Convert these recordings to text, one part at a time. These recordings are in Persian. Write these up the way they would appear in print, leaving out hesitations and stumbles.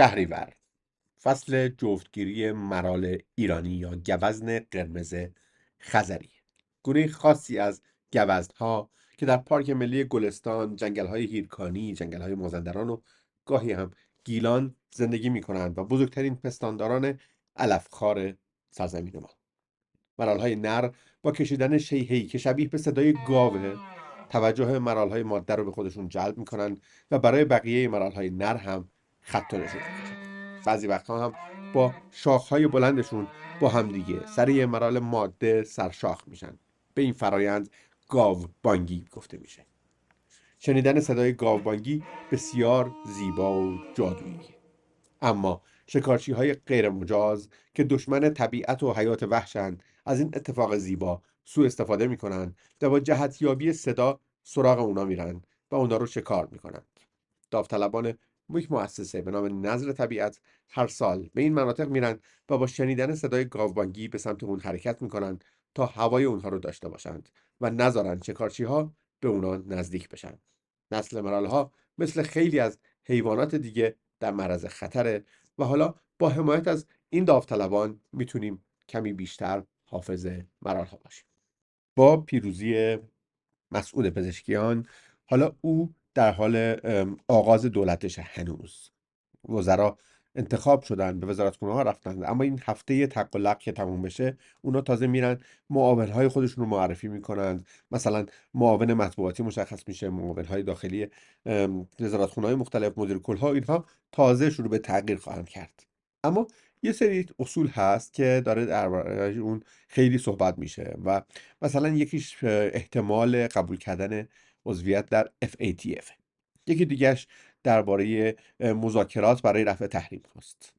شهریور، فصل جفتگیری مرال ایرانی یا گوزن قرمز خزری، گونه خاصی از گوزنها که در پارک ملی گلستان، جنگل‌های هیرکانی، جنگل‌های مازندران و گاهی هم گیلان زندگی می‌کنند و بزرگترین پستانداران علفخوار سرزمین ما. مرال‌های نر با کشیدن شیهی که شبیه به صدای گاوه، توجه مرال‌های ماده رو به خودشون جلب می‌کنند و برای بقیه مرال‌های نر هم خط و رشوه می‌کشند. بعضی وقتها هم با شاخهای بلندشون با همدیگه سر یه مرال ماده سرشاخ میشن. به این فرایند گاوبانگی گفته میشه. شنیدن صدای گاوبانگی بسیار زیبا و جادوییه. اما شکارچی های غیر مجاز که دشمن طبیعت و حیات وحشند از این اتفاق زیبا سوء استفاده میکنن و با جهتیابی صدا سراغ اونا میرن و اونا رو شکار میکنن. داوطلبان یک مؤسسه به نام نظر طبیعت هر سال به این مناطق میرن و با شنیدن صدای گاوبانگی به سمت اون حرکت میکنن تا هوای اونها رو داشته باشند و نذارن شکارچی ها به اونا نزدیک بشن. نسل مرال ها مثل خیلی از حیوانات دیگه در معرض خطره و حالا با حمایت از این داوطلبان میتونیم کمی بیشتر حافظ مرال ها باشیم. با پیروزی مسئول پزشکیان، حالا او در حال آغاز دولتش هنوز. وزرا انتخاب شدن، به وزارتخونه ها رفتن، اما این هفته تق و لق که تموم بشه اونا تازه میرن معاونهای خودشون رو معرفی میکنند. مثلا معاون مطبوعاتی مشخص میشه، معاونهای داخلی وزارتخونه های مختلف، مدیر کل ها، اینها تازه شروع به تغییر خواهند کرد. اما یه سری اصول هست که داره درباره اون خیلی صحبت میشه و مثلا یکیش احتمال قبول کردن عضویت در FATF، یکی دیگهش درباره مذاکرات برای رفع تحریم هست.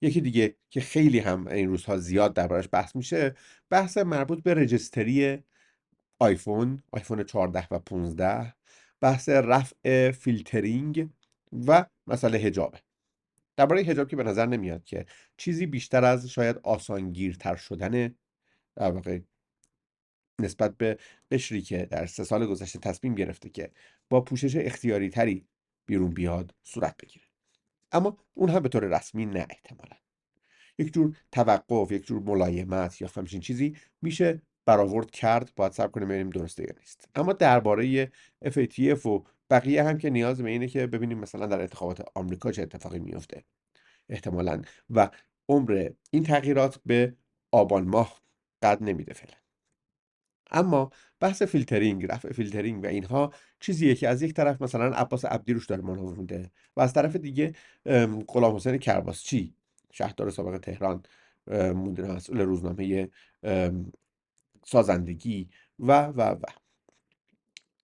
یکی دیگه که خیلی هم این روزها زیاد دربارش بحث میشه، بحث مربوط به رجستری آیفون 14 و 15، بحث رفع فیلترینگ و مسئله حجابه. درباره حجاب که به نظر نمیاد که چیزی بیشتر از شاید آسانگیرتر شدن در واقع نسبت به قشری که در 3 سال گذشته تصمیم گرفته که با پوشش اختیاری تری بیرون بیاد صورت بگیره. اما اون هم به طور رسمی نه احتمالا. یک جور توقف، یک جور ملایمت یا همچین چیزی میشه برآورد کرد. باید صبر کنیم ببینیم درسته یا نیست. اما درباره FATF و بقیه هم که نیاز به اینه که ببینیم مثلا در انتخابات آمریکا چه اتفاقی میفته احتمالاً، و عمر این تغییرات به آبان ماه قد نمیده فعلا. اما بحث فیلترینگ، رفع فیلترینگ و اینها چیزیه که از یک طرف مثلا عباس عبدی روش داره مانور میده و از طرف دیگه غلام حسین کرباسچی، شهردار سابق تهران، مدیر مسئول روزنامه سازندگی و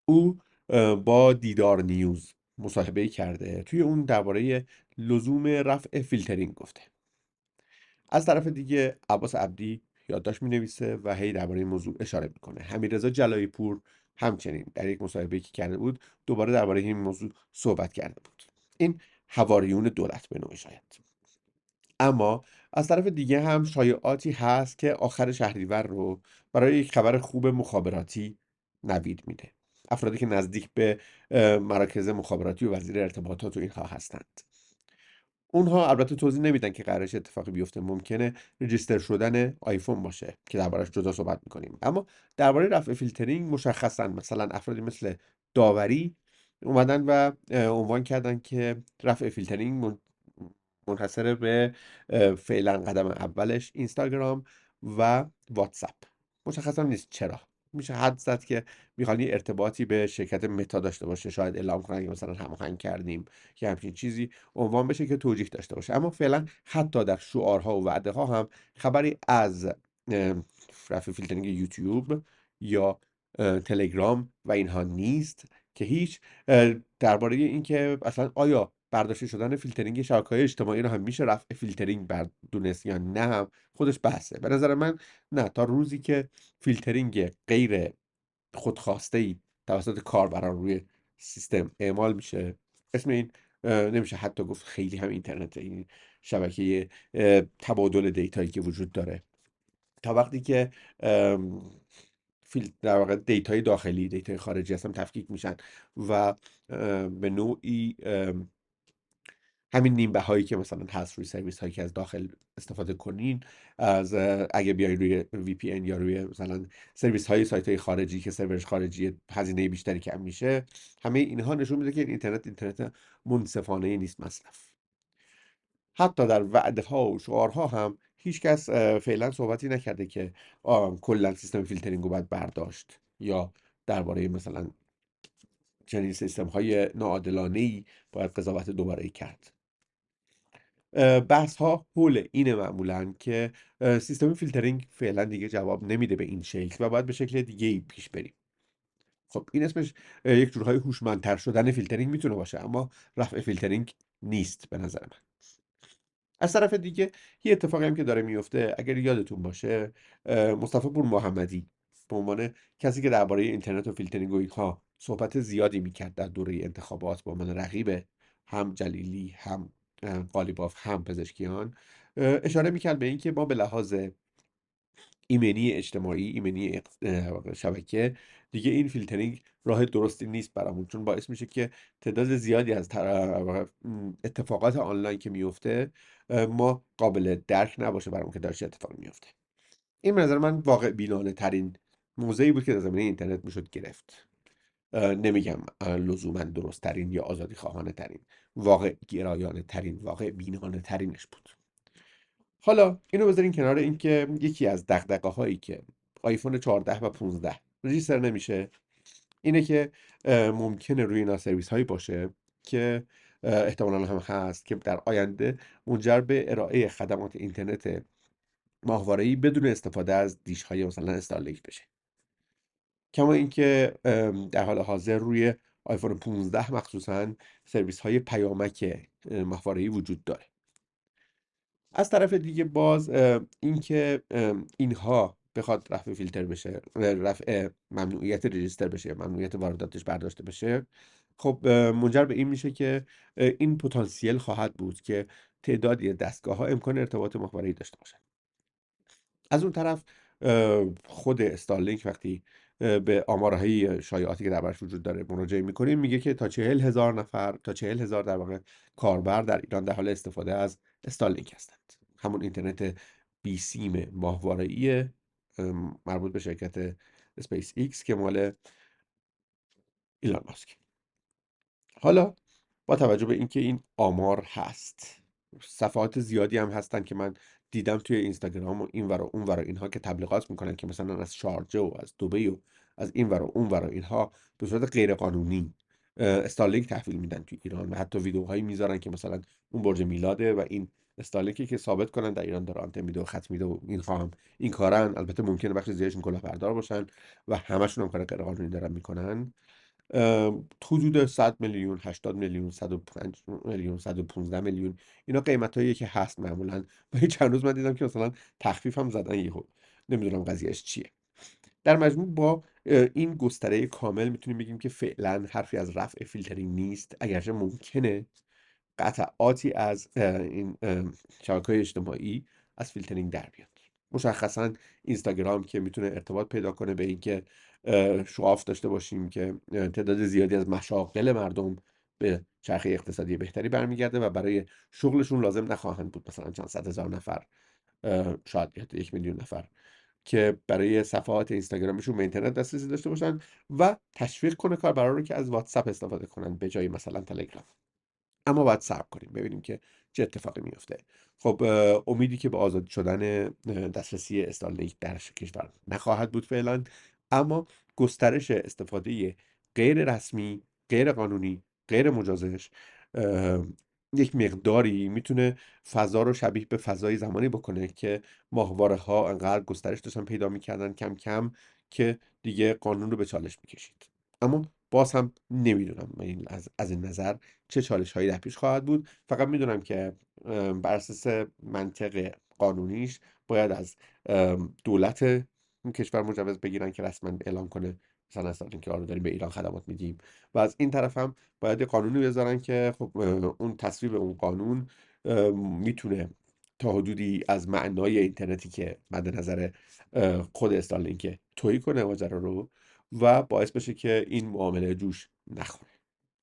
او با دیدار نیوز مصاحبه کرده. توی اون درباره لزوم رفع فیلترینگ گفته. از طرف دیگه عباس عبدی یادداشت می‌نویسه و هی درباره این موضوع اشاره میکنه. حمیدرضا جلایی پور همچنین در یک مصاحبه‌ای که کرده بود دوباره درباره این موضوع صحبت کرده بود. این حواریون دولت به نوعی شاید. اما از طرف دیگه هم شایعاتی هست که آخر شهریور رو برای یک خبر خوب مخابراتی نوید میده. افرادی که نزدیک به مراکز مخابراتی و وزیر ارتباطات و اینها هستند. اونها البته توضیح نمیدن که قرارش اتفاقی بیفته. ممکنه رجیستر شدن آیفون باشه که دربارش جدا صحبت میکنیم. اما درباره رفع فیلترینگ مشخصا مثلا افرادی مثل داوری اومدن و عنوان کردن که رفع فیلترینگ منحصر به فعلا قدم اولش اینستاگرام و واتساپ. مشخصا نیست چرا. میشه حد زد که میخوان یه ارتباطی به شرکت متا داشته باشه، شاید اعلام کنن که مثلا هماهنگ کردیم که همچین چیزی عنوان بشه که توجیه داشته باشه. اما فعلا حتی در شعارها و وعده ها هم خبری از رفع فیلترینگ یوتیوب یا تلگرام و اینها نیست که هیچ. درباره اینکه اصلا آیا برداشته شدن فیلترینگ شبکه‌های اجتماعی رو هم میشه رفع فیلترینگ بر دونست یا نه هم خودش بحثه. به نظر من نه، تا روزی که فیلترینگ غیر خودخواسته‌ای توسط کاربران روی سیستم اعمال میشه، اسم این نمیشه حتی گفت خیلی هم اینترنت، این شبکه تبادل دیتایی که وجود داره، تا وقتی که در واقع دیتای داخلی دیتای خارجی هستن تفکیک میشن و به نوعی همین نیم بهایی که مثلا هست روی سرویس هایی که از داخل استفاده کنین، از اگه بیای روی VPN یا روی مثلا سرویس های سایت های خارجی که سرورش خارجی هزینه بیشتری کم میشه، همه اینها نشون میده که این اینترنت منصفانه نیست مصرف. حتی در وعده ها و شعارها هم هیچ کس فعلا صحبتی نکرده که کلا سیستم فیلترینگ رو باید برداشت، یا درباره مثلا چنین سیستم های ناعادلانه ای باید قضاوت دوباره ای کرد. بحث ها حول اینه معمولا که سیستم فیلترینگ فعلا دیگه جواب نمیده به این شکل و باید به شکل دیگه ای پیش بریم. خب این اسمش یک جورهای هوشمندتر شدن فیلترینگ میتونه باشه، اما رفع فیلترینگ نیست به نظر من. از طرف دیگه یه اتفاقی هم که داره میفته، اگر یادتون باشه، مصطفی پور محمدی به عنوان کسی که درباره اینترنت و فیلترینگ و اینها صحبت زیادی میکرد در دوره انتخابات به عنوان رقیب هم جلیلی، هم قالیباف، هم پزشکیان، اشاره میکرد به اینکه ما به لحاظ ایمنی اجتماعی، ایمنی شبکه، دیگه این فیلترینگ راه درستی نیست برامون، چون باعث میشه که تعداد زیادی از اتفاقات آنلاین که میفته ما قابل درک نباشه برامون که داره چه اتفاقی میفته. این به نظر من واقع بینانه ترین موضعی بود که در زمینه اینترنت میشد گرفت. نمیگم لزوما درست ترین یا آزادی خواهانه ترین، واقع گرایانه ترین، واقع بینانه ترینش بود. حالا اینو بذارین کنار، اینکه یکی از دغدغه هایی که آیفون 14 و 15 رجیستر نمیشه اینه که ممکنه روی اینا سرویس هایی باشه که احتمالا هم هست که در آینده منجر به ارائه خدمات اینترنت ماهواره‌ای بدون استفاده از دیش های مثلا استارلینک بشه. کما اینکه در حال حاضر روی آیفون 15 مخصوصا سرویس های پیامک ماهواره‌ای وجود داره. از طرف دیگه باز اینکه اینها بخواد رفع فیلتر بشه، رفع ممنوعیت رجیستر بشه، ممنوعیت وارداتش برداشته بشه، خب منجر به این میشه که این پتانسیل خواهد بود که تعدادی دستگاه ها امکان ارتباط ماهواره‌ای داشته باشن. از اون طرف خود استارلینک وقتی به آمارهای شایعاتی که دربارش وجود داره مراجعه میکنیم، میگه که تا 40,000 نفر، تا 40,000 در واقع کاربر در ایران در حال استفاده از استارلینک هستند، همون اینترنت بی سیم ماهواره‌ای مربوط به شرکت اسپیس ایکس که مال ایلان ماسک. حالا با توجه به اینکه این آمار هست، صفحات زیادی هم هستن که من دیدم توی اینستاگرام و این ور و اون ور اینها که تبلیغات میکنن که مثلا از شارجه و از دبی و از این ور و اون ور اینها به صورت غیر قانونی استارلینک تحویل میدن توی ایران، و حتی ویدیوهایی میذارن که مثلا اون برج میلاده و این استارلینکی که ثابت کنن در ایران داره آنتن میده و خط میده و اینها هم این کارن. البته ممکنه بخش زیادشون کلاهبردار باشن و همشون هم کار غیر قانونی دارن میکنن. حدود 100 میلیون، 80 میلیون، 105 میلیون، 115 میلیون، اینا قیمتاییه که هست معمولا. و هیچ چند روز من دیدم که مثلا تخفیف هم زدن یهو، نمیدونم قضیهش چیه. در مجموع با این گستره کامل میتونیم بگیم که فعلا حرفی از رفع فیلترینگ نیست، اگرچه ممکنه قطعاتی از این شبکه‌های اجتماعی از فیلترینگ در بیاد. مشخصا اینستاگرام که میتونه ارتباط پیدا کنه به اینکه شعاف داشته باشیم که تعداد زیادی از مشاغل مردم به چرخه اقتصادی بهتری برمیگرده و برای شغلشون لازم نخواهند بود مثلا چند صد هزار نفر، شاید 1 میلیون نفر که برای صفحات اینستاگرامشون به اینترنت دسترسی داشته باشن، و تشویق کنه کاربرا رو که از واتساپ استفاده کنن به جای مثلا تلگرام. اما باید صبر کنیم ببینیم که چه اتفاقی میفته. خب امیدی که به آزاد شدن دسترسی استارلینک در کشور نخواهد بود فعلا، اما گسترش استفاده غیر رسمی، غیر قانونی، غیر مجازش یک مقداری میتونه فضا رو شبیه به فضای زمانی بکنه که ماهواره ها انقدر گسترش داشتن پیدا میکردن کم کم که دیگه قانون رو به چالش میکشید. اما باز هم نمیدونم از این نظر چه چالش هایی در پیش خواهد بود. فقط میدونم که بر اساس منطق قانونیش باید از دولت این کشور مجوز بگیرن که رسما اعلام کنه مثلا اصلا که آره داریم به ایران خدمات میدیم، و از این طرف هم باید یه قانونی بذارن که خب اون تصویب اون قانون میتونه تا حدودی از معنای اینترنتی که مد نظر خود استارلینک تویی کنه ماجرا رو و باعث بشه که این معامله جوش نخوره.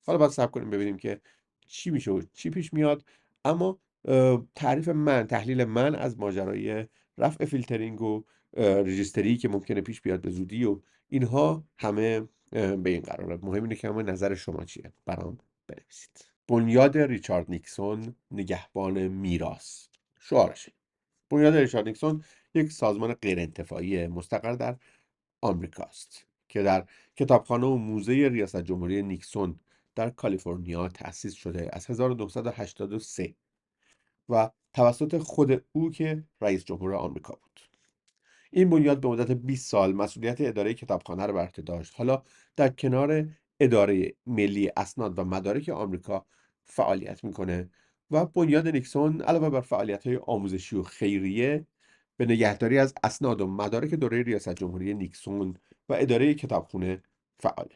حالا باید صبر کنیم ببینیم که چی میشه و چی پیش میاد. اما تحلیل من از ماجرای رفع فیلترینگ و رجیستری که ممکنه پیش بیاد به زودی و اینها همه به این قراره. مهم اینه که همه نظر شما چیه برام بنویسید. بنیاد ریچارد نیکسون، نگهبان میراث. شعارش بنیاد ریچارد نیکسون یک سازمان غیرانتفاعی مستقر در آمریکاست که در کتابخانه و موزه ریاست جمهوری نیکسون در کالیفرنیا تأسیس شده از 1983 و توسط خود او که رئیس جمهور آمریکا بود. این بنیاد به مدت 20 سال مسئولیت اداره کتابخانه را بر عهده داشت. حالا در کنار اداره ملی اسناد و مدارک آمریکا فعالیت میکنه و بنیاد نیکسون علاوه بر فعالیت‌های آموزشی و خیریه به نگهداری از اسناد و مدارک دوره ریاست جمهوری نیکسون و اداره کتابخانه فعاله.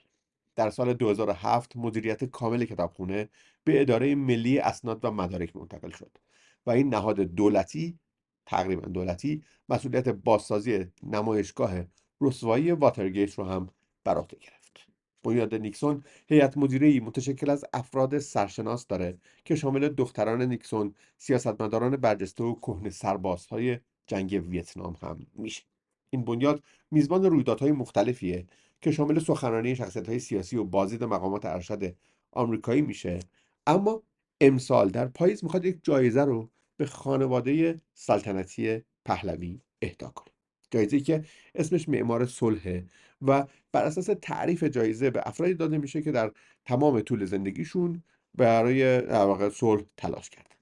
در سال 2007 مدیریت کامل کتابخانه به اداره ملی اسناد و مدارک منتقل شد و این نهاد دولتی، تقریبا دولتی، مسئولیت بازسازی نمایشگاه رسوایی واترگیت رو هم بر عهده گرفت. بنیاد نیکسون هیئت مدیره‌ای متشکل از افراد سرشناس داره که شامل دختران نیکسون، سیاستمداران برجسته و کهنه سربازهای جنگ ویتنام هم میشه. این بنیاد میزبان رویدادهای مختلفیه که شامل سخنرانی شخصیت‌های سیاسی و بازدید مقامات ارشد آمریکایی میشه. اما امسال در پاییز میخواد یک جایزه رو به خانواده سلطنتی پهلوی اهدا کنه. جایزه‌ای که اسمش معمار صلحه و بر اساس تعریف جایزه به افرادی داده میشه که در تمام طول زندگیشون برای در واقع صلح تلاش کردن.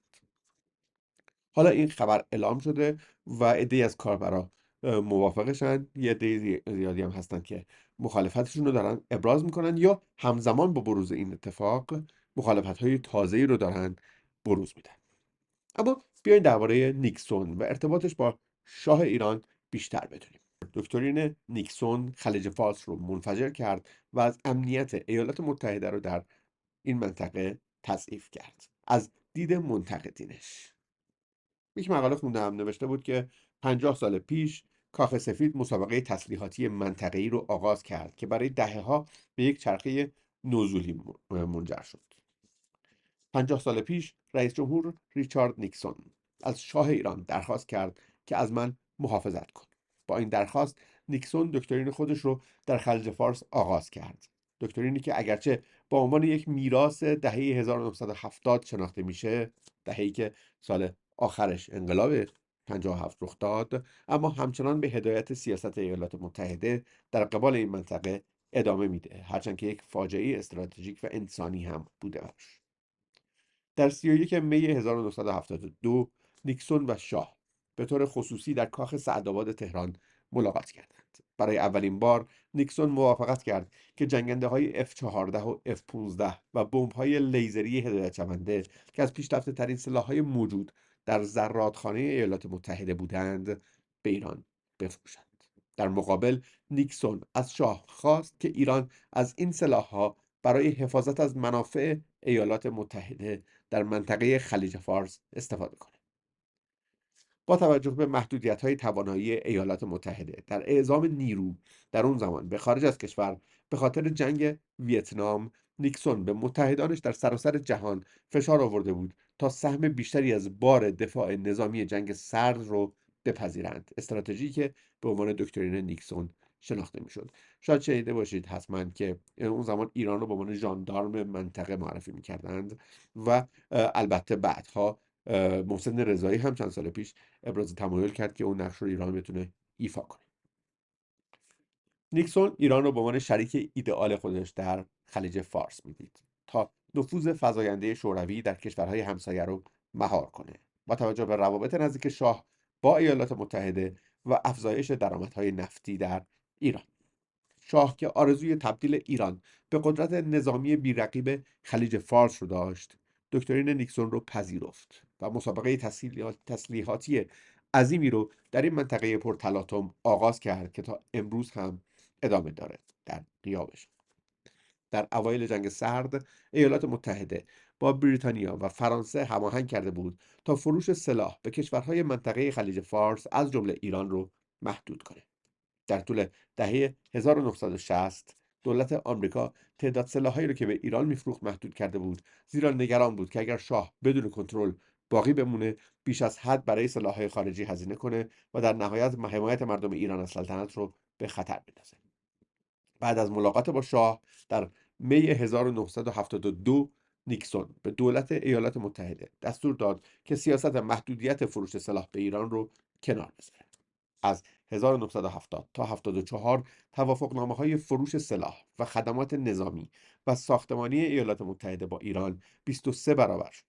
حالا این خبر اعلام شده و عده‌ای از کاربرا موافقشن، یه عده زیادی هم هستن که مخالفتشون رو دارن ابراز میکنن یا همزمان با بروز این اتفاق مخالفت‌های تازه‌ای رو دارن بروز میدن. اما بیاین درباره نیکسون و ارتباطش با شاه ایران بیشتر بدونیم. دکترین نیکسون خلیج فارس رو منفجر کرد و از امنیت ایالات متحده رو در این منطقه تضعیف کرد. از دید منتقدینش یک مقاله خوندم نوشته بود که 50 سال پیش کاخ سفید مسابقه تسلیحاتی منطقه‌ای رو آغاز کرد که برای دهه‌ها به یک چرخه نزولی منجر شد. 50 سال پیش رئیس جمهور ریچارد نیکسون از شاه ایران درخواست کرد که از من محافظت کن. با این درخواست نیکسون دکترین خودش رو در خلیج فارس آغاز کرد. دکترینی که اگرچه با عنوان یک میراث دهه 1970 شناخته میشه، دهه‌ای که سال آخرش انقلاب 57 رخ داد، اما همچنان به هدایت سیاست ایالات متحده در قبال این منطقه ادامه میده، هرچند که یک فاجعه استراتژیک و انسانی هم بوده باشه. در 31 می 1972 نیکسون و شاه به طور خصوصی در کاخ سعدآباد تهران ملاقات کردند. برای اولین بار نیکسون موافقت کرد که جنگنده های F-14 و F-15 و بمب های لیزری هدایت شونده که از پیشرفته ترین سلاح های موجود در زرادخانه ایالات متحده بودند به ایران بفروشند. در مقابل نیکسون از شاه خواست که ایران از این سلاح‌ها برای حفاظت از منافع ایالات متحده در منطقه خلیج فارس استفاده کنه. با توجه به محدودیت‌های توانایی ایالات متحده در اعزام نیرو در اون زمان به خارج از کشور به خاطر جنگ ویتنام، نیکسون به متحدانش در سراسر جهان فشار آورده بود تا سهم بیشتری از بار دفاع نظامی جنگ سرد رو بپذیرند. استراتژی که به عنوان دکترین نیکسون شناخته میشد. شاید شنیده باشید حتما که اون زمان ایران رو به عنوان ژاندارم منطقه معرفی میکردند و البته بعدها محسن رضایی هم چند سال پیش ابراز تمایل کرد که اون نقش رو ایران بتونه ایفا کنه. نیکسون ایران رو به عنوان شریک ایدئال خودش در خلیج فارس میدید تا نفوذ فزاینده شوروی در کشورهای همسایه رو مهار کنه. با توجه به روابط نزدیک شاه با ایالات متحده و افزایش درآمدهای نفتی در ایران، شاه که آرزوی تبدیل ایران به قدرت نظامی بی‌رقیب خلیج فارس رو داشت، دکترین نیکسون رو پذیرفت و مسابقه تسلیحاتی عظیمی رو در این منطقه پرتلاطم آغاز کرد که تا امروز هم ادامه داره در غیابش. در اوایل جنگ سرد ایالات متحده با بریتانیا و فرانسه هماهنگ کرده بود تا فروش سلاح به کشورهای منطقه خلیج فارس از جمله ایران رو محدود کنه. در طول دهه 1960 دولت آمریکا تعداد سلاحایی رو که به ایران میفروخت محدود کرده بود، زیرا نگران بود که اگر شاه بدون کنترل باقی بمونه، بیش از حد برای سلاح‌های خارجی هزینه کنه و در نهایت حمایت مردم ایران از سلطنت رو به خطر بندازه. بعد از ملاقات با شاه در می 1972 نیکسون به دولت ایالات متحده دستور داد که سیاست محدودیت فروش سلاح به ایران رو کنار بذاره. از 1970 تا 74 توافقنامه‌های فروش سلاح و خدمات نظامی و ساختمانی ایالات متحده با ایران 23 برابر شد.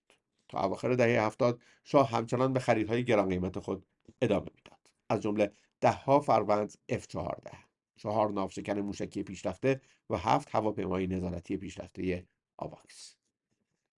تا اواخر دهه 70 شاه همچنان به خریدهای گران قیمت خود ادامه میداد. از جمله دهها فروند F-14، 4 ناوشکن موشکی پیشرفته و 7 هواپیمای نظارتی پیشرفته آواکس.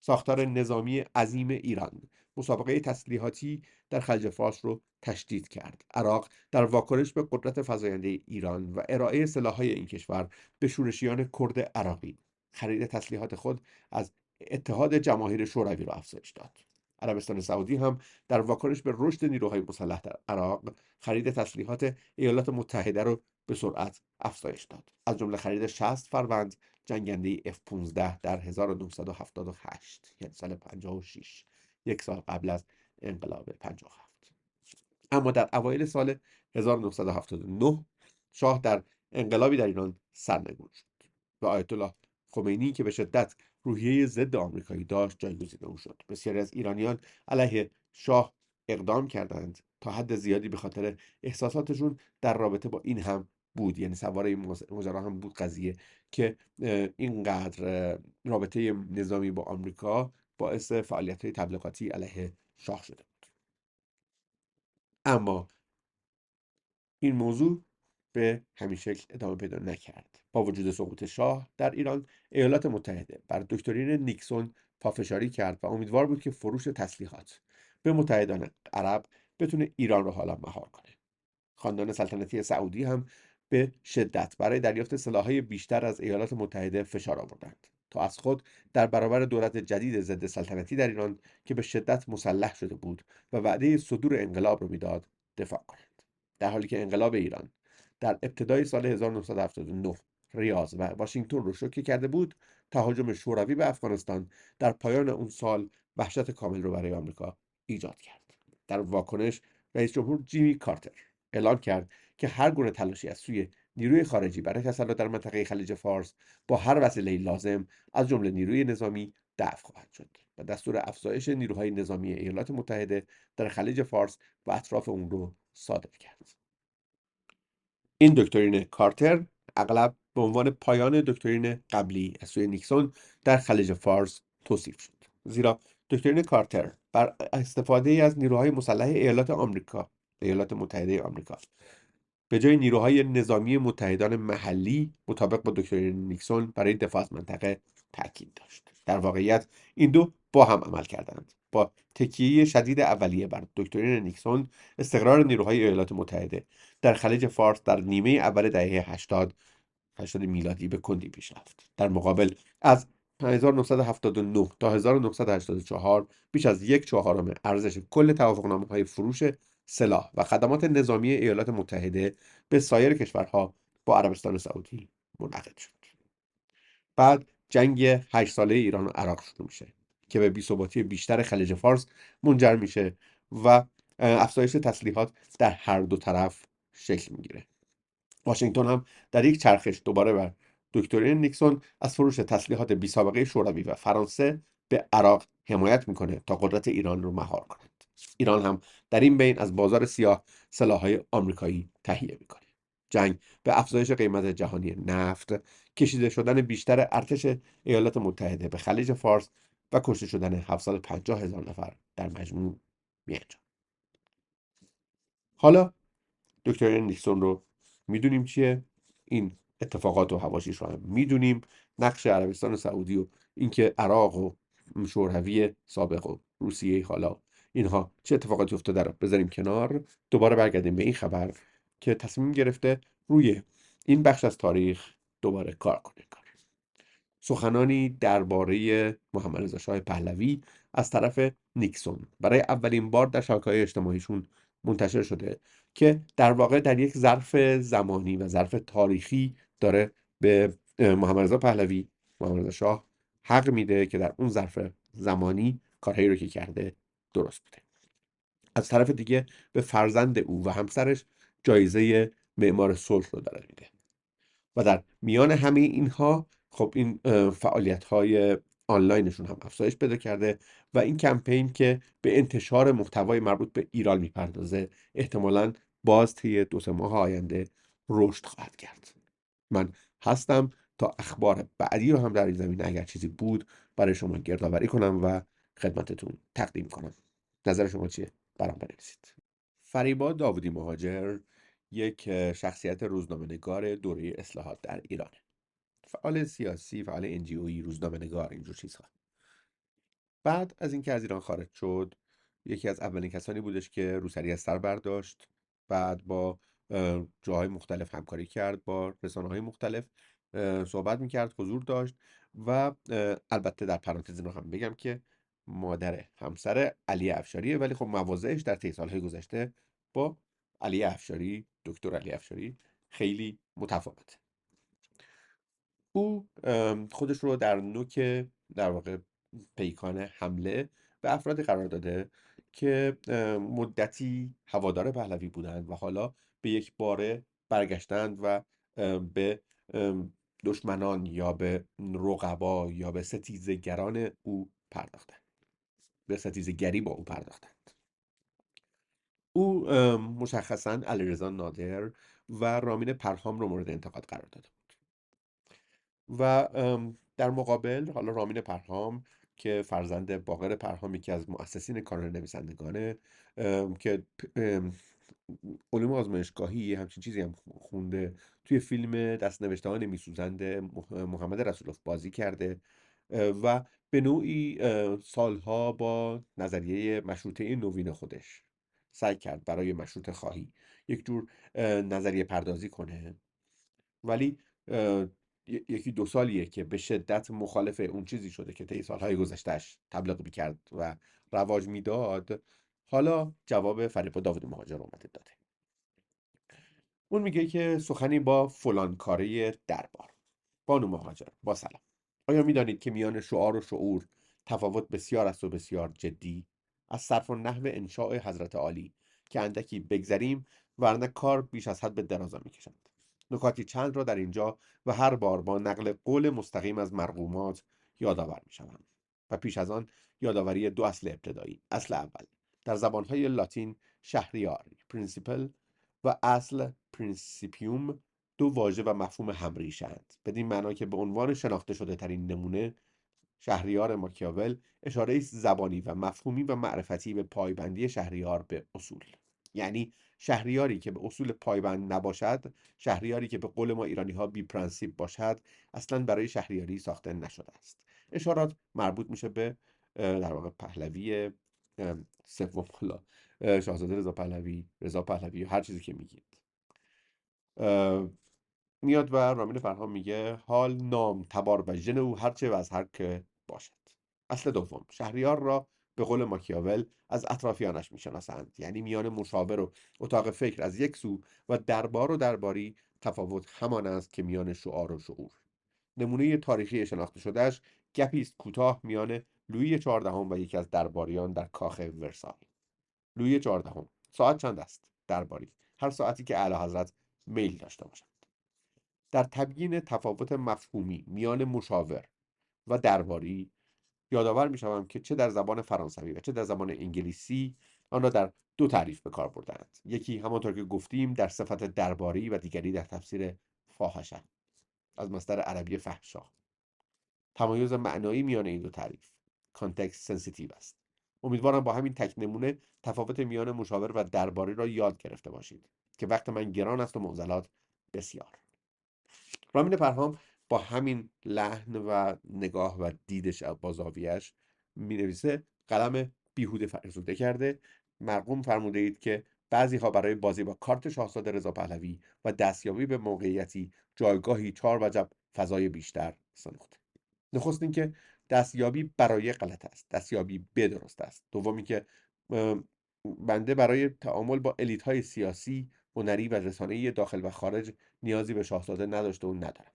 ساختار نظامی عظیم ایران مسابقه تسلیحاتی در خلیج فارس رو تشدید کرد. عراق در واکنش به قدرت فزاینده ایران و ارائه سلاح‌های این کشور به شورشیان کرد عراقی، خرید تسلیحات خود از اتحاد جماهیر شوروی را افزایش داد. عربستان سعودی هم در واکنش به رشد نیروهای مسلح در عراق، خرید تسلیحات ایالات متحده را به سرعت افزایش داد. از جمله خرید 60 فروند جنگنده F-15 در 1978، یعنی سال 56، یک سال قبل از انقلاب 57. اما در اوایل سال 1979 شاه در انقلابی در ایران سرنگون شد و آیت الله خمینی که به شدت روحیه ضد آمریکایی داشت جایگزین او شد. بسیاری از ایرانیان علیه شاه اقدام کردند، تا حد زیادی به خاطر احساساتشون در رابطه با این هم بود، یعنی سوار این ماجرا هم بود قضیه که اینقدر رابطه نظامی با آمریکا باعث فعالیت‌های تبلیغاتی علیه شاه شده بود. اما این موضوع به همین شکل ادامه پیدا نکرد. با وجود سقوط شاه در ایران، ایالات متحده بر دکترین نیکسون پافشاری کرد و امیدوار بود که فروش تسلیحات به متحدان عرب بتونه ایران رو حالا مهار کنه. خاندان سلطنتی سعودی هم به شدت برای دریافت سلاح‌های بیشتر از ایالات متحده فشار آوردند تا از خود در برابر دولت جدید ضد سلطنتی در ایران که به شدت مسلح شده بود و وعده صدور انقلاب رو میداد دفاع کنند. در حالی که انقلاب ایران در ابتدای سال 1979 ریاض و واشنگتن رو شوکه کرده بود، تهاجم شوروی به افغانستان در پایان اون سال وحشت کامل رو برای آمریکا ایجاد کرد. در واکنش رئیس جمهور جیمی کارتر اعلام کرد که هر گونه تلاشی از سوی نیروی خارجی برای تسلط در منطقه خلیج فارس با هر وسیله لازم از جمله نیروی نظامی دفع خواهد شد و دستور افزایش نیروهای نظامی ایالات متحده در خلیج فارس و اطراف اون رو صادر کرد. این دکترین کارتر اغلب به عنوان پایان دکترین قبلی از سوی نیکسون در خلیج فارس توصیف شد، زیرا دکترین کارتر بر استفاده از نیروهای مسلح ایالات متحده آمریکا به جای نیروهای نظامی متحدان محلی مطابق با دکترین نیکسون برای دفاع از منطقه تاکید داشت. در واقعیت این دو با هم عمل کردند. با تکیه شدید اولیه بر دکترین نیکسون، استقرار نیروهای ایالات متحده در خلیج فارس در نیمه اول دهه 80 میلادی به کندی پیش رفت. در مقابل از 1979 تا 1984 بیش از 1/4 ارزش کل توافقنامه‌های فروش سلاح و خدمات نظامی ایالات متحده به سایر کشورها با عربستان سعودی منعقد شد. بعد جنگ 8 ساله ایران و عراق شروع میشه که به بی‌ثباتی بیشتر خلیج فارس منجر میشه و افزایش تسلیحات در هر دو طرف شکل میگیره. واشنگتن هم در یک چرخش دوباره بر دکترین نیکسون از فروش تسلیحات بی‌سابقه شوروی و فرانسه به عراق حمایت میکنه تا قدرت ایران رو مهار کنند. ایران هم در این بین از بازار سیاه سلاح‌های آمریکایی تهیه میکنه. جنگ به افزایش قیمت جهانی نفت، کشیده شدن بیشتر ارتش ایالات متحده به خلیج فارس و کشته شدن 750,000 نفر در مجموع میانجامد. حالا دکترین نیکسون رو میدونیم چیه، این اتفاقات و حواشیش رو هم میدونیم، نقش عربستان سعودی و اینکه عراق و شوروی سابق و روسیه حالا اینها چه اتفاقاتی افتاده رو بذاریم کنار. دوباره برگردیم به این خبر که تصمیم گرفته روی این بخش از تاریخ دوباره کار کنه. سخنانی درباره محمد رضا شاه پهلوی از طرف نیکسون برای اولین بار در شبکه‌های اجتماعیشون منتشر شده که در واقع در یک ظرف زمانی و ظرف تاریخی داره به محمد رضا پهلوی، محمد رضا شاه، حق میده که در اون ظرف زمانی کارهایی رو که کرده درست بوده. از طرف دیگه به فرزند او و همسرش جایزه معمار صلح رو داره میده. و در میان همه اینها خب این فعالیت‌های آنلاینشون هم افزایش پیدا کرده و این کمپین که به انتشار محتوای مربوط به ایران میپردازه احتمالاً باز طی 2-3 ماه آینده رشد خواهد کرد. من هستم تا اخبار بعدی رو هم در این زمینه اگر چیزی بود برای شما گردآوری کنم و خدمتتون تقدیم کنم. نظر شما چیه؟ برام بنویسید. فریبا داودی مهاجر یک شخصیت روزنامه‌نگار دوره اصلاحات در ایران، فعال سیاسی، فعال NGOیی، روزنامه‌نگار، اینجور چیزها. بعد از اینکه از ایران خارج شد یکی از اولین کسانی بودش که روسری از سر برداشت. بعد با جاهای مختلف همکاری کرد، با رسانه‌های مختلف صحبت میکرد، حضور داشت و البته در پرانتز اینو هم بگم که مادر همسر علی افشاریه، ولی خب مواضعش در طی سالهای گذشته با علی افشاری، دکتر علی افشاری، خیلی متفاوته. او خودش رو در نوک در واقع پیکان حمله به افرادی قرار داده که مدتی هوادار پهلوی بودند و حالا به یک باره برگشتند و به دشمنان یا به رقبا یا به ستیزگران او پرداختند، به ستیزگری با او پرداختند. او مشخصا علیرضا نادر و رامین پرهام رو مورد انتقاد قرار داده و در مقابل حالا رامین پرهام که فرزند باقر پرهام، یکی از مؤسسین کانال نویسندگانه که علوم آزمایشگاهی همچین چیزی هم خونده، توی فیلم دست‌نوشته‌ها نمی‌سوزند محمد رسولوف بازی کرده و به نوعی سالها با نظریه مشروطه نوین خودش سعی کرد برای مشروطه خواهی یک جور نظریه پردازی کنه، ولی یکی 2 سالیه که به شدت مخالف اون چیزی شده که طی سالهای گذشتهش تبلیغ میکرد و رواج میداد. حالا جواب فریبا داوود مهاجر اومده داده. اون میگه که سخنی با فلان کاره دربار. بانو مهاجر با سلام. آیا میدانید که میان شعار و شعور تفاوت بسیار است و بسیار جدی؟ از صرف و نحو انشاء حضرت عالی که اندکی بگذریم ورنه کار بیش از حد به درازا میکشد. نکاتی چند را در اینجا و هر بار با نقل قول مستقیم از مرقومات یادآور میشوم و پیش از آن یادآوری 2 اصل ابتدایی. اصل اول در زبانهای لاتین شهریار پرینسیپل و اصل پرینسیپیوم 2 واژه و مفهوم همریشند، بدین معنا که به عنوان شناخته شده ترین نمونه شهریار ماکیاول اشاره است زبانی و مفهومی و معرفتی به پایبندی شهریار به اصول. یعنی شهریاری که به اصول پایبند نباشد، شهریاری که به قول ما ایرانی ها بی پرنسیپ باشد، اصلا برای شهریاری ساخته نشده است. اشارات مربوط میشه به در واقع پهلوی سوم، حالا شاهزاده رضا پهلوی، هر چیزی که میگید. میاد و رامین فرهام میگه حال نام تبار و ژن او هرچه و از هر که باشد. اصل دوم شهریار را به قول ماکیاول از اطرافیانش میشناسند، یعنی میان مشاور و اتاق فکر از یک سو و دربار و درباری تفاوت همان است که میان شعار و شعور. نمونه تاریخی شناخته شدهش گپی است کوتاه میان لویی 14 و یکی از درباریان در کاخ ورسال. لویی 14: ساعت چند است؟ درباری: هر ساعتی که اعلیحضرت میل داشته باشد. در تبیین تفاوت مفهومی میان مشاور و درباری یادآور میشوم که چه در زبان فرانسوی و چه در زبان انگلیسی آن را در 2 تعریف به کار برده‌اند. یکی همانطور که گفتیم در صفت درباری و دیگری در تفسیر فاحشه از مصدر عربی فحشا. تمایز معنایی میان این 2 تعریف کانتکست سنسیتیو است. امیدوارم با همین تک نمونه تفاوت میان مشاور و درباری را یاد گرفته باشید که وقت من گران است و معضلات بسیار. رامین پرهام با همین لحن و نگاه و دیدش با زاویه‌اش می‌نویسه قلم بیهوده فرسوده کرده. مرقوم فرموده اید که بعضی ها برای بازی با کارت شاهزاده رضا پهلوی و دستیابی به موقعیتی جایگاهی 4 وجب فضای بیشتر ساخته. نخست اینکه دستیابی برای غلط است، دستیابی به درست است. دومی که بنده برای تعامل با الیت های سیاسی، هنری و رسانه‌ای داخل و خارج نیازی به شاهزاده نداشته و ندارم.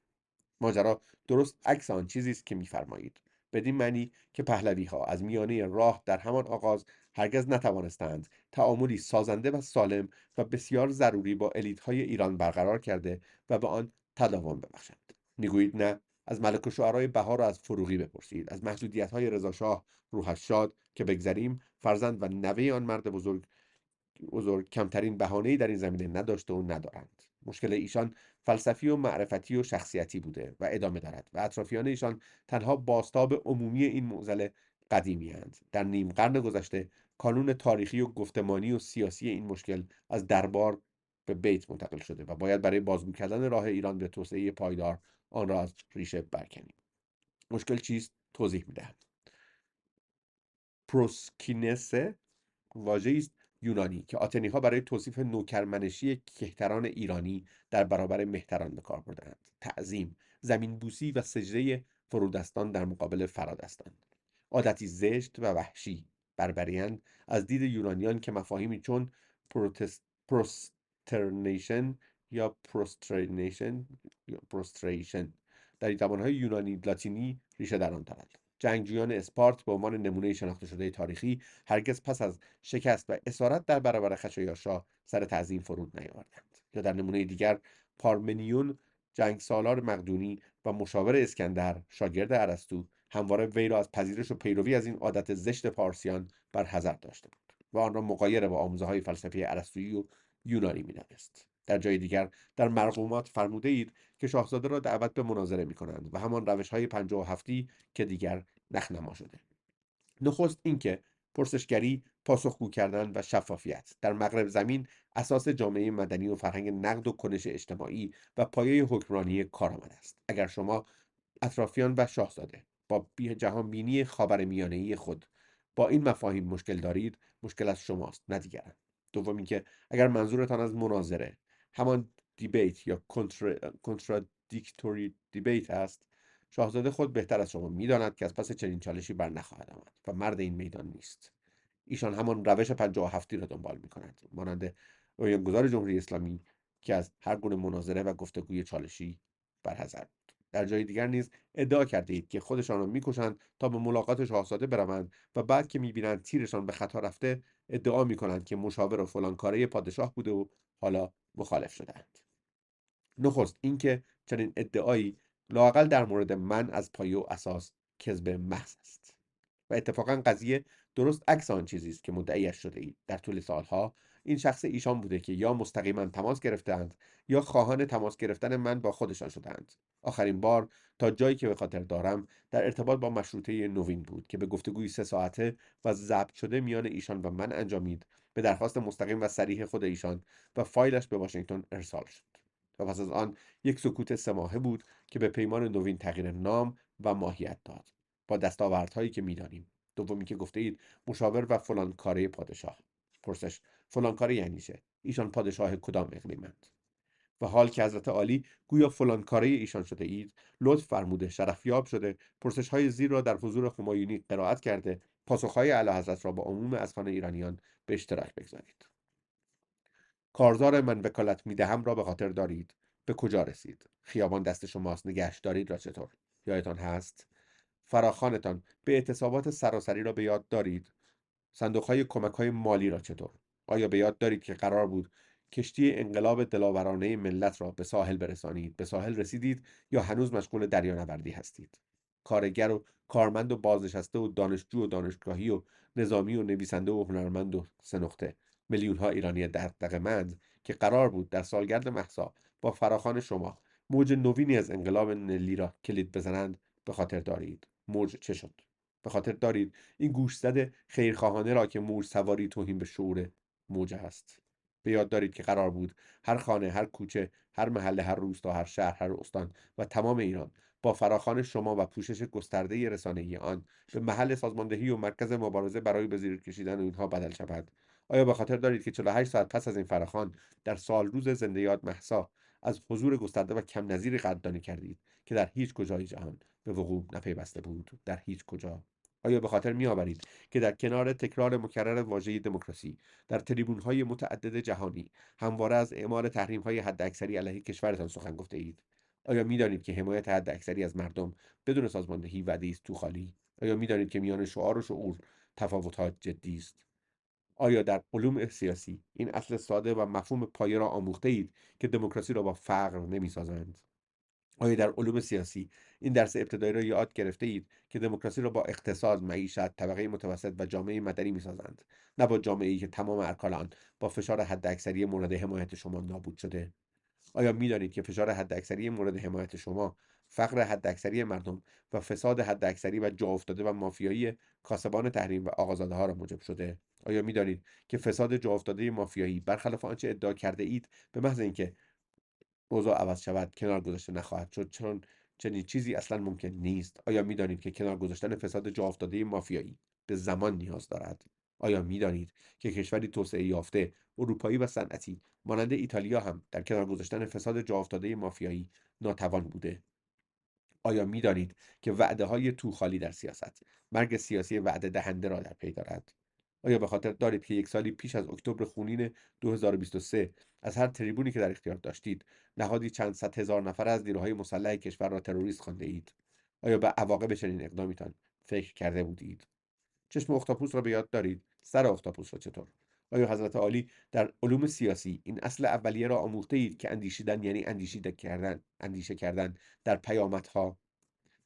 ماجرا درست عکس آن چیزی است که می‌فرمایید، بدین معنی که پهلوی ها از میانه راه در همان آغاز هرگز نتوانستند تعاملی سازنده و سالم و بسیار ضروری با الیت‌های ایران برقرار کرده و به آن تداوم ببخشند. میگویید نه؟ از ملک الشعرای بهار و از فروغی بپرسید، از محدودیت‌های رضاشاه روحش شاد که بگذریم، فرزند و نوه آن مرد بزرگ کمترین بهانه‌ای در این زمینه نداشته و ندارند. مشکل ایشان فلسفی و معرفتی و شخصیتی بوده و ادامه دارد و اطرافیان ایشان تنها بازتاب عمومی این معضل قدیمی اند. در نیم قرن گذشته کانون تاریخی و گفتمانی و سیاسی این مشکل از دربار به بیت منتقل شده و باید برای بازگو کردن راه ایران به توسعه پایدار آن را از ریشه برکنیم. مشکل چیست؟ توضیح می‌دهم. پروسکینسه واژه‌ای است یونانی که آتنی‌ها برای توصیف نوکرمنشی کهتران ایرانی در برابر مهتران به کار بردند. تعظیم، زمینبوسی و سجده فرودستان در مقابل فرادستان. عادتی زشت و وحشی، بربریان از دید یونانیان که مفاهیمی چون پروسترنیشن یا پروستریشن در زبانهای یونانی لاتینی ریشه در آن دارد. جنگجویان اسپارت به عنوان نمونه شناخته شده تاریخی هرگز پس از شکست و اسارت در برابر خشایارشا سر تعظیم فرود نیاوردند. یا در نمونه دیگر پارمنیون جنگسالار مقدونی و مشاور اسکندر شاگرد ارسطو همواره وی را از پذیرش و پیروی از این عادت زشت پارسیان بر حذر داشته بود و آن را مغایر با آموزه‌های فلسفی ارسطویی و یونانی می‌دانست. در جای دیگر در مرقومات فرموده اید که شاهزاده را دعوت به مناظره می‌کنند و همان روش‌های 57 که دیگر نخنما شده. نخست اینکه پرسشگری، پاسخگو کردن و شفافیت در مغرب زمین اساس جامعه مدنی و فرهنگ نقد و کنش اجتماعی و پایه حکمرانی کارآمد است. اگر شما اطرافیان و شاهزاده با جهانبینی خاورمیانه‌ای خود با این مفاهیم مشکل دارید، مشکل از شماست نه دیگران. دوم اینکه اگر منظورتان از مناظره همان دیبیت یا کنترادیکتوری دیبیت است، شاهزاده خود بهتر از شما میداند که از پس چنین چالشی بر نخواهد آمد و مرد این میدان نیست. ایشان همان روش 57 را دنبال می کند، مانند بنیانگذار جمهوری اسلامی که از هر گونه مناظره و گفتگوی چالشی برحذر بود. در جای دیگر نیز ادعا کرده اید که خودشان را میکشند تا به ملاقات شاهزاده بروند و بعد که میبینند تیرشان به خطا رفته ادعا میکنند که مشاور و فلان کاره پادشاه بوده و حالا مخالف شدهاند. نخست اینکه چنین ادعایی لااقل در مورد من از پایه و اساس کذب محض است و اتفاقا قضیه درست عکس آن چیزی است که مدعیش شده اید. در طول سالها این شخص ایشان بوده که یا مستقیما تماس گرفتند یا خواهان تماس گرفتن من با خودشان شدند. آخرین بار تا جایی که به خاطر دارم در ارتباط با مشروطه نوین بود که به گفتگوی 3 ساعته و ضبط شده میان ایشان و من انجامید به درخواست مستقیم و صریح خود ایشان و فایلش به واشنگتن ارسال شد. و پس از آن یک سکوت 3 ماهه بود که به پیمان نوین تغییر نام و ماهیت داد با دستاوردهایی که میدانیم. دومی که گفته اید مشاور و فلان کاره پادشاه. پرسش: فلان کاره یعنی چه؟ ایشان پادشاه کدام اقلیمند؟ و حال که حضرت عالی گویا فلان کاره ایشان شده اید، لطف فرموده شرفیاب شده پرسش های زیر را در حضور همایونی قرائت کرده پاسخهای اعلیحضرت را با عموم اذهان ایرانیان به اشتراک بگذارید. کارزار من وکالت میدهم را به خاطر دارید؟ به کجا رسید؟ خیابان دست شماست، نگهش دارید را چطور؟ یادتان هست؟ فراخانتان به اعتصابات سراسری را به یاد دارید؟ صندوق‌های کمک‌های مالی را چطور؟ آیا به یاد دارید که قرار بود کشتی انقلاب دلاورانه ملت را به ساحل برسانید؟ به ساحل رسیدید یا هنوز مشغول دریانوردی هستید؟ کارگر و کارمند و بازنشسته و دانشجو و دانشگاهی و نظامی و نویسنده و هنرمند و سه میلیون‌ها ایرانی دغدغه‌مند که قرار بود در سالگرد مهسا با فراخوان شما موج نوینی از انقلاب ملی را کلید بزنند، به خاطر دارید؟ موج چه شد؟ به خاطر دارید این گوشزد خیرخواهانه را که موج سواری توهین به شعور موج است؟ به یاد دارید که قرار بود هر خانه، هر کوچه، هر محله، هر روستا، هر شهر، هر استان و تمام ایران با فراخوان شما و پوشش گسترده رسانه‌ای آن به محل سازماندهی و مرکز مبارزه برای به زیر کشیدن اینها بدل شود؟ آیا به خاطر دارید که 48 ساعت پس از این فراخوان در سال روز زنده یاد مهسا از حضور گسترده و کم نظیری قدردانی کردید که در هیچ کجای جهان به وقوع نپیوسته بود؟ در هیچ کجا؟ آیا به خاطر میآورید که در کنار تکرار مکرر واژه دموکراسی در تریبون‌های متعدد جهانی همواره از اعمال تحریم‌های حداکثری علیه کشورتان سخن گفته اید؟ آیا می‌دانید که حمایت حداکثری از مردم بدون سازماندهی وعده‌ای است تو خالی؟ آیا می‌دانید که میان شعار و شعور تفاوت‌ها جدی است؟ آیا در علوم سیاسی این اصل ساده و مفهوم پایه را آموخته اید که دموکراسی را با فقر نمی‌سازند؟ آیا در علوم سیاسی این درس ابتدایی را یاد گرفته اید که دموکراسی را با اقتصاد، معیشت، طبقه متوسط و جامعه مدنی می‌سازند، نه با جامعه‌ای که تمام ارکان آن با فشار حداکثری مورد حمایت شما نابود شده؟ آیا می‌دانید که فشار حداکثری مورد حمایت شما، فقر حداکثری مردم و فساد حداکثری و جا افتاده و مافیایی کاسبان تحریم و آقازاده‌ها را موجب شده؟ آیا می‌دانید که فساد جا افتاده مافیایی برخلاف آنچه ادعا کرده اید به محض اینکه اوضاع عوض شود کنار گذاشته نخواهد شد، چون چنین چیزی اصلا ممکن نیست؟ آیا می‌دانید که کنار گذاشتن فساد جا افتاده مافیایی به زمان نیاز دارد؟ آیا می‌دانید که کشوری توسعه یافته، اروپایی و صنعتی مانند ایتالیا هم در کنار گذاشتن فساد جا افتاده مافیایی ناتوان بوده؟ آیا می‌دانید که وعده‌های توخالی در سیاست، مرگ سیاسی وعده دهنده را در پی دارد؟ آیا به خاطر دارید که یک سالی پیش از اکتبر خونین 2023 از هر تریبونی که در اختیار داشتید، نهادی چند صد هزار نفر از نیروهای مسلح کشور را تروریست خوانده اید؟ آیا به عواقب چنین اقدامیتان فکر کرده بودید؟ چشم اختاپوس را به یاد دارید؟ سر اختاپوس را چطور؟ آیا حضرت عالی در علوم سیاسی این اصل اولیه را آموخته اید که اندیشیدن یعنی اندیشه کردن در پیامدها،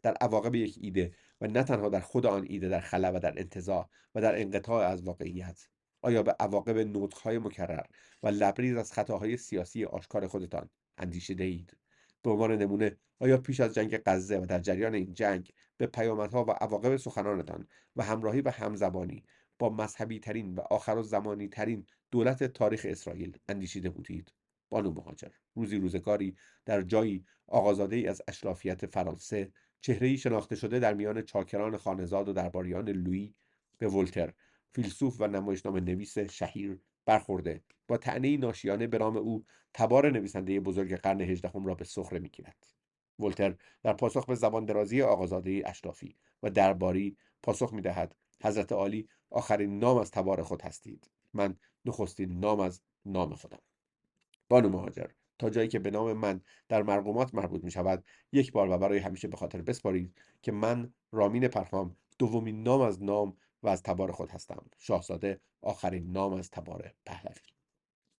در عواقب یک ایده و نه تنها در خود آن ایده در خلا و در انتزاع و در انقطاع از واقعیت؟ آیا به عواقب نطق‌های مکرر و لبریز از خطاهای سیاسی آشکار خودتان اندیشیده اید؟ به عنوان نمونه، آیا پیش از جنگ غزه و در جریان این جنگ به پیامدها و عواقب سخنانتان و همراهی و همزبانی با مذهبی ترین و آخرالزمانی ترین دولت تاریخ اسرائیل اندیشیده بودید؟ بانو مهاجر، روزی روزگاری در جایی آقازاده ای از اشرافیت فرانسه، چهره‌ای شناخته شده در میان چاکران خانزاد و درباریان لویی، به ولتر، فیلسوف و نمایشنامه نویس شهیر برخورده، با طعنه‌ای ناشیانه به نام او تبار نویسنده بزرگ قرن هجدهم را به سخره می‌گیرد. ولتر در پاسخ به زبان درازی آقازاده اشرافی و درباری پاسخ می‌دهد: حضرت عالی آخرین نام از تبار خود هستید، من نخستین نام از نام خودم. بانو مهاجر، تا جایی که به نام من در مرقومات مربوط می شود، یک بار و برای همیشه به خاطر بسپارید که من رامین پرهام دومین نام از نام و از تبار خود هستم، شاهزاده آخرین نام از تبار پهلوی.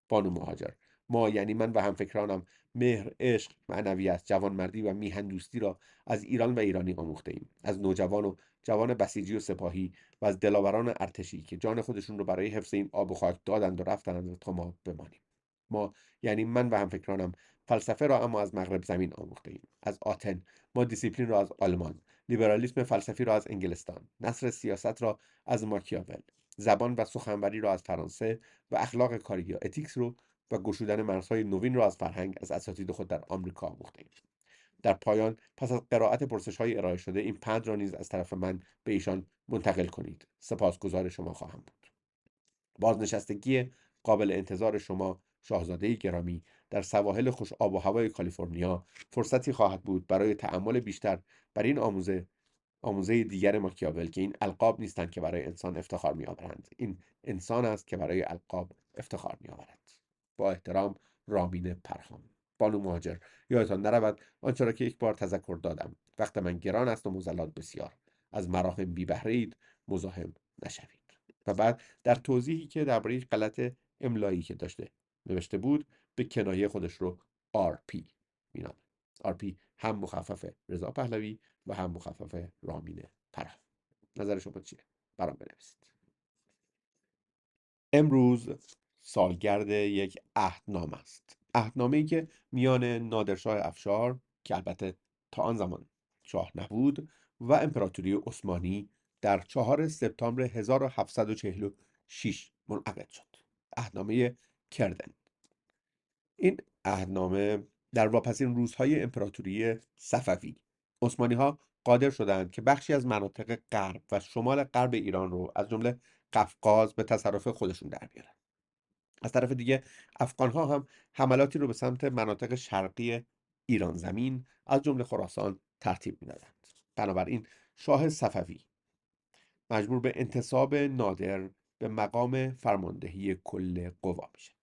بانو مهاجر، ما یعنی من و همفکرانم مهر، عشق، معنویت، جوانمردی و میهن دوستی را از ایران و ایرانی آموخته ایم، از نوجوان و جوان بسیجی و سپاهی و از دلاوران ارتشی که جان خودشون رو برای حفظ این آب و خاک دادند و رفتند تا ما بمانیم. ما یعنی من و همفکرانم فلسفه را اما از مغرب زمین آموخته ایم، از آتن. ما دیسیپلین را از آلمان، لیبرالیسم فلسفی را از انگلستان، نثر سیاست را از ماکیاول، زبان و سخنوری را از فرانسه و اخلاق کاری یا اتیکس رو و گشودن مرزهای نوین را از فرهنگ از اساتید خود در آمریکا آموخته ایم. در پایان، پس از قرائت پرسش‌های ارائه شده، این پند را نیز از طرف من به ایشان منتقل کنید. سپاسگزار شما خواهم بود. بازنشستگی قابل انتظار شما، شاهزاده گرامی، در سواحل خوش آب و هوای کالیفرنیا فرصتی خواهد بود برای تأمل بیشتر بر این آموزه دیگر ماکیاول که این القاب نیستند که برای انسان افتخار می‌آورند. این انسان است که برای القاب افتخار می‌آورد. با احترام، رامین پرهام. بانو مهاجر، یادتان نرود آنچه را که یک بار تذکر دادم: وقت من گران است و مزلات بسیار. از مراهم بی بهره اید، مزاحم نشوید. و بعد در توضیحی که درباره غلط املایی که داشته نوشته بود، به کنایه خودش رو RP مینامه. RP هم مخفف رضا پهلوی و هم مخفف رامین پرهام. نظر شما چیه؟ برام بنویسید. امروز سالگرد یک عهدنامه است. عهدنامه‌ای که میان نادرشاه افشار، که البته تا آن زمان شاه نبود، و امپراتوری عثمانی در 4 سپتامبر 1746 منعقد شد. عهدنامه کردن. این عهدنامه در واپسین روزهای امپراتوری صفوی، عثمانی‌ها قادر شدند که بخشی از مناطق غرب و شمال غرب ایران رو از جمله قفقاز به تصرف خودشون در بیارن. از طرف دیگه افغان‌ها هم حملاتی رو به سمت مناطق شرقی ایران زمین از جمله خراسان ترتیب می‌دادند. بنابراین شاه صفوی مجبور به انتصاب نادر به مقام فرماندهی کل قوا میشه.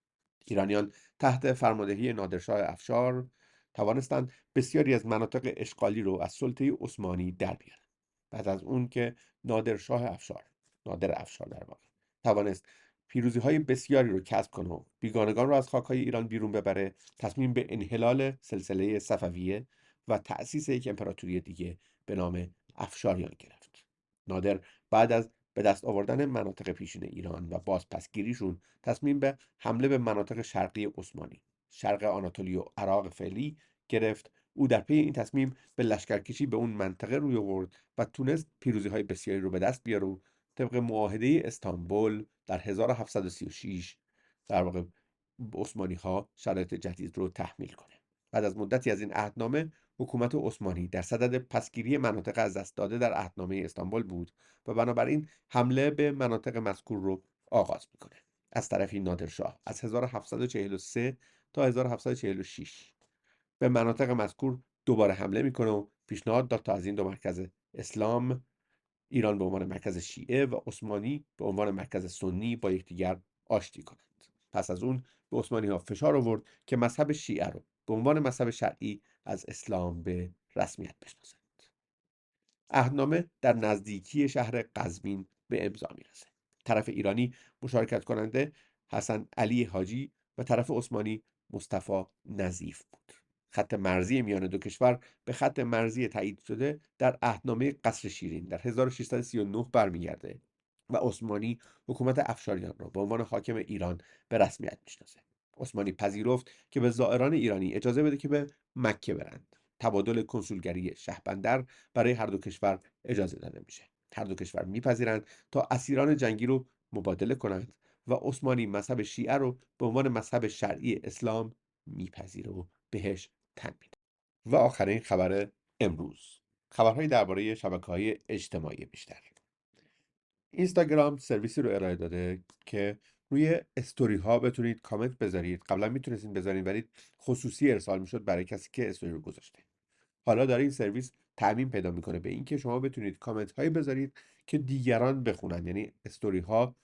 ایرانیان تحت فرماندهی نادرشاه افشار توانستند بسیاری از مناطق اشغالی رو از سلطه عثمانی در بیارن. بعد از اون که نادر افشار در واقع توانست پیروزی‌های بسیاری رو کسب کنه و بیگانگان رو از خاک‌های ایران بیرون ببره، تصمیم به انحلال سلسله صفویه و تأسیس یک امپراتوری دیگه به نام افشاریان گرفت. نادر بعد از به دست آوردن مناطق پیشین ایران و بازپسگیریشون تصمیم به حمله به مناطق شرقی عثمانی، شرق آناتولی و عراق فعلی گرفت. او در پی این تصمیم به لشکرکشی به اون منطقه روی آورد و تونست پیروزی‌های بسیاری رو به دست بیاره و طبق معاهده استانبول در 1736 در واقع عثمانی ها شرایط جدید رو تحمیل کنه. بعد از مدتی از این عهدنامه، حکومت عثمانی در صدد پسگیری مناطق از دست داده در عهدنامه استانبول بود و بنابراین حمله به مناطق مذکور رو آغاز میکنه. از طرفی نادرشاه از 1743 تا 1746 به مناطق مذکور دوباره حمله میکنه و پیشنهاد داد تا از این دو مرکز اسلام، ایران به عنوان مرکز شیعه و عثمانی به عنوان مرکز سنی، با یکدیگر آشتی کنند. پس از اون به عثمانی ها فشار آورد که مذهب شیعه رو به عنوان مذهب شرعی از اسلام به رسمیت بشناسند. عهدنامه در نزدیکی شهر قزوین به امضا میرسه. طرف ایرانی مشارکت کننده حسن علی حاجی و طرف عثمانی مصطفی نظیف بود. خط مرزی میان دو کشور به خط مرزی تایید شده در عهدنامه قصر شیرین در 1639 برمیگرده و عثمانی حکومت افشاریان را به عنوان حاکم ایران به رسمیت میشناسه. عثمانی پذیرفت که به زائران ایرانی اجازه بده که به مکه برند. تبادل کنسولگری شهربندر برای هر دو کشور اجازه داده میشه. هر دو کشور میپذیرند تا اسیران جنگی رو مبادله کنند و عثمانی مذهب شیعه رو به عنوان مذهب شرعی اسلام میپذیره و بهش تن میده. و آخرین خبر امروز، خبرهایی درباره شبکه‌های اجتماعی بیشتر. اینستاگرام سرویسی رو ارائه داده که روی استوری ها بتونید کامنت بذارید. قبلا میتونستید بذارید ولی خصوصی ارسال میشد برای کسی که استوری رو گذاشته. حالا داره این سرویس تعمیم پیدا میکنه به اینکه شما بتونید کامنت هایی بذارید که دیگران بخونن، یعنی استوری ها،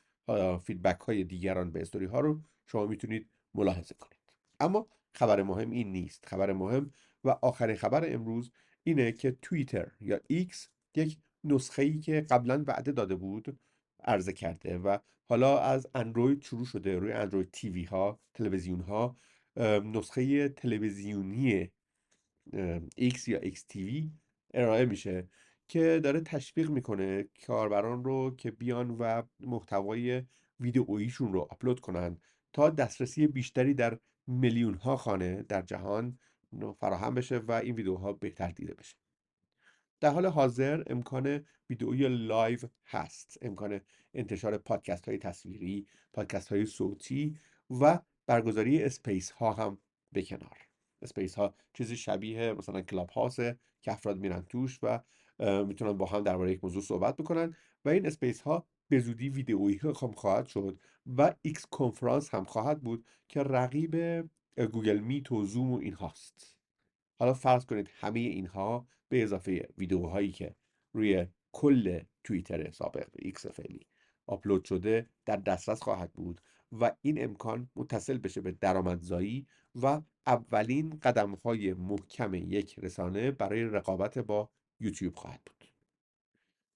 فیدبک های دیگران به استوری ها رو شما میتونید ملاحظه کنید. اما خبر مهم این نیست. خبر مهم و آخرین خبر امروز اینه که توییتر یا ایکس یک نسخه ای که قبلا وعده داده بود عرضه کرده و حالا از اندروید شروع شده روی اندروید تیوی ها، تلویزیون ها، نسخه تلویزیونی X یا XTV ارائه میشه که داره تشویق میکنه کاربران رو که بیان و محتوای ویدئوییشون رو آپلود کنن تا دسترسی بیشتری در میلیون ها خانه در جهان فراهم بشه و این ویدئوها بهتر دیده بشه. در حال حاضر امکان ویدئوی لایو هست، امکان انتشار پادکست های تصویری، پادکست های صوتی و برگزاری اسپیس ها هم به کنار. اسپیس ها چیزی شبیه مثلا کلاب هاسه که افراد میرن توش و میتونن با هم درباره یک موضوع صحبت بکنن و این اسپیس ها به زودی ویدئویی هم خواهد شد و ایکس کنفرانس هم خواهد بود که رقیب گوگل میت و زوم و این هاست. حالا فرض کنید همه اینها به اضافه ویدیوهایی که روی کل توییتر سابق ایکس فعلی آپلود شده در دسترس خواهد بود و این امکان متصل بشه به درآمدزایی و اولین قدم‌های محکم یک رسانه برای رقابت با یوتیوب خواهد بود.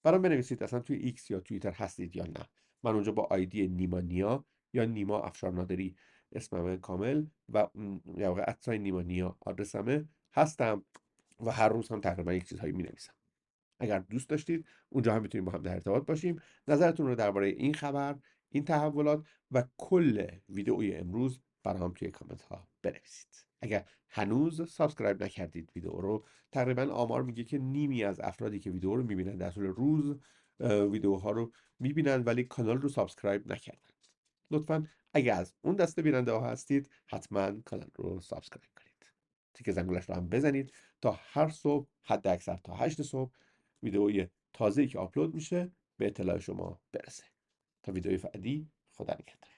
برام بنویسید اصلا توی ایکس یا توییتر هستید یا نه. من اونجا با آیدی نیمانیا یا نیما افشار نادری اسمم کامل و یا واقع نیمانیا آدرسمه هستم و هر روز هم تقریبا یک چیزهایی می‌نویسم. اگر دوست داشتید اونجا هم میتونیم با هم در ارتباط باشیم. نظرتون رو درباره این خبر، این تحولات و کل ویدئوی امروز برام توی کامنت ها بنویسید. اگر هنوز سابسکرایب نکردید ویدئو رو، تقریبا آمار میگه که نیمی از افرادی که ویدئو رو میبینن در طول روز ویدئوها رو میبینن ولی کانال رو سابسکرایب نکردن. لطفا اگر از اون دسته بیننده ها هستید حتما کانال رو سابسکرایب کنید. تیک زنگولش رو هم بزنید تا هر صبح حد اکثر تا 8 صبح ویدئوی تازه‌ای که آپلود میشه به اطلاع شما برسه. تا ویدئوی بعدی، خدا نگهدار.